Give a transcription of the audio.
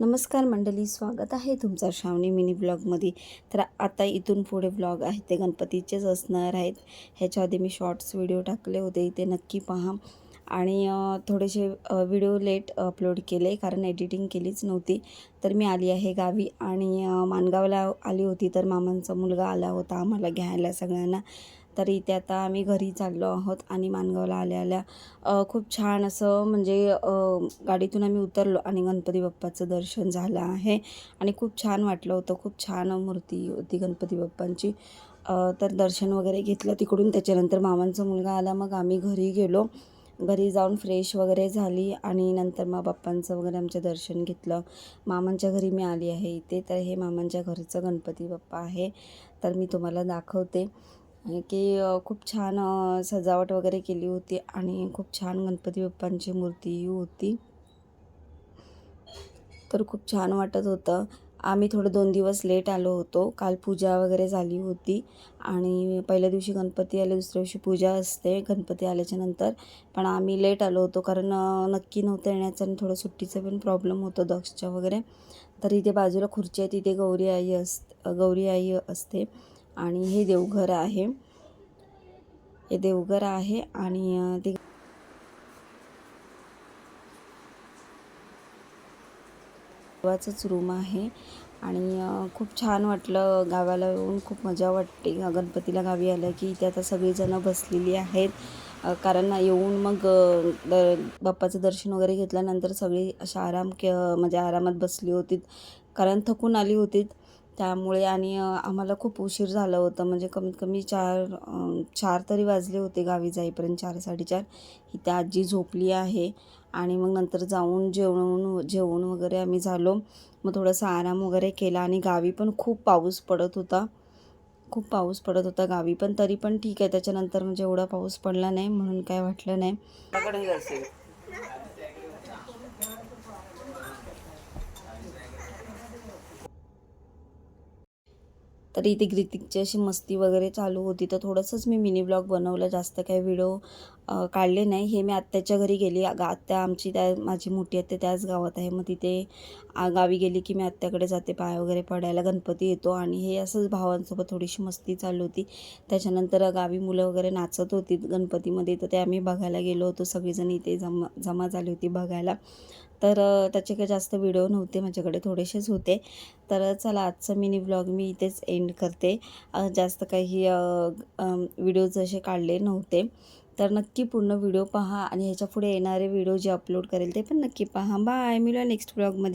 नमस्कार मंडळी, स्वागत आहे तुमचं श्रावणी मिनी ब्लॉगमध्ये. तर आता इथून पुढे ब्लॉग आहेत ते गणपतीचेच असणार आहेत. ह्याच्या आधी मी शॉर्ट्स व्हिडिओ टाकले होते, ते नक्की पहा. आणि थोडेसे व्हिडिओ लेट अपलोड केले कारण एडिटिंग केलीच नव्हती. तर मी आली आहे गावी आणि माणगावला आली होती. तर मामांचा मुलगा आला होता आम्हाला घ्यायला सगळ्यांना. तर इथे आता आम्ही घरी चाललो आहोत आणि माणगावला आल्या खूप छान असं म्हणजे गाडीतून आम्ही उतरलो आणि गणपती बाप्पाचं दर्शन झालं आहे आणि खूप छान वाटलं होतं. खूप छान मूर्ती होती गणपती बाप्पांची. तर दर्शन वगैरे घेतलं तिकडून. त्याच्यानंतर मामांचा मुलगा आला, मग आम्ही घरी गेलो. घरी जाऊन फ्रेश वगैरे झाली आणि नंतर मग बाप्पांचं वगैरे आमचं दर्शन घेतलं. मामांच्या घरी मी आली आहे इथे. तर हे मामांच्या घरचं गणपती बाप्पा आहे. तर मी तुम्हाला दाखवते की खूप छान सजावट वगैरे केली होती आणि खूप छान गणपती बाप्पांची मूर्तीही होती. तर खूप छान वाटत होतं. आम्ही थोडं 2 दिवस लेट आलो होतो. काल पूजा वगैरे झाली होती आणि पहिल्या दिवशी गणपती आले, दुसऱ्या दिवशी पूजा असते गणपती आल्याच्यानंतर. पण आम्ही लेट आलो होतो कारण नक्की नव्हतं येण्याचं आणि थोडं सुट्टीचा पण प्रॉब्लेम होतो दक्षच्या वगैरे. तर इथे बाजूला खुर्ची आहे, तिथे गौरी आई असते आणि हे देवघर आहे. हे देवघर आहे आणि ते देवाचंच रूम आहे. आणि खूप छान वाटलं गावाला येऊन. खूप मजा वाटते गणपतीला गावी आलं की. इथे आता सगळीजणं बसलेली आहेत कारण येऊन मग बाप्पाचं दर्शन वगैरे घेतल्यानंतर सगळी अशा म्हणजे आरामात बसली होती कारण थकून आली होती त्यामुळे. आणि आम्हाला खूप उशीर झालं होतं, म्हणजे कमीत कमी 4 तरी वाजले होते गावी जाईपर्यंत. 4 4:30. इथे आजी झोपली आहे आणि मग नंतर जाऊन जेवण वगैरे आम्ही झालो. मग थोडासा आराम वगैरे केला आणि गावी पण खूप पाऊस पडत होता. खूप पाऊस पडत होता गावी पण, तरी पण ठीक आहे. त्याच्यानंतर म्हणजे एवढा पाऊस पडला नाही म्हणून काय वाटलं नाही. तर इथे ग्रीतिकची अशी मस्ती वगैरे चालू होती. तर थोडंसंच मी मिनी ब्लॉग बनवलं, जास्त काही व्हिडिओ काढले नाही. हे मी आत्याच्या घरी गेली. आत्या आमची माझी मोठी आत्या त्याच गावात आहे. मग तिथे गावी गेली की मी आत्याकडे जाते पाय वगैरे पडायला. गणपती येतो आणि हे असंच भावांसोबत थोडीशी मस्ती चालू होती. त्याच्यानंतर गावी मुलं वगैरे नाचत होती गणपतीमध्ये, तर ते आम्ही बघायला गेलो होतो. सगळीजण इथे जमा झाली होती बघायला. तर त्याचे काही जास्त व्हिडिओ नव्हते माझ्याकडे, थोडेसेच होते. तर चला, आजचा मिनी ब्लॉग मी इथेच एंड करते. जास्त काही व्हिडिओज असे काढले नव्हते. तर नक्की पूर्ण व्हिडिओ पहा आणि ह्याच्या पुढे येणारे व्हिडिओ जे अपलोड करेल ते पण नक्की पहा. बाय, मिळूया नेक्स्ट ब्लॉगमध्ये.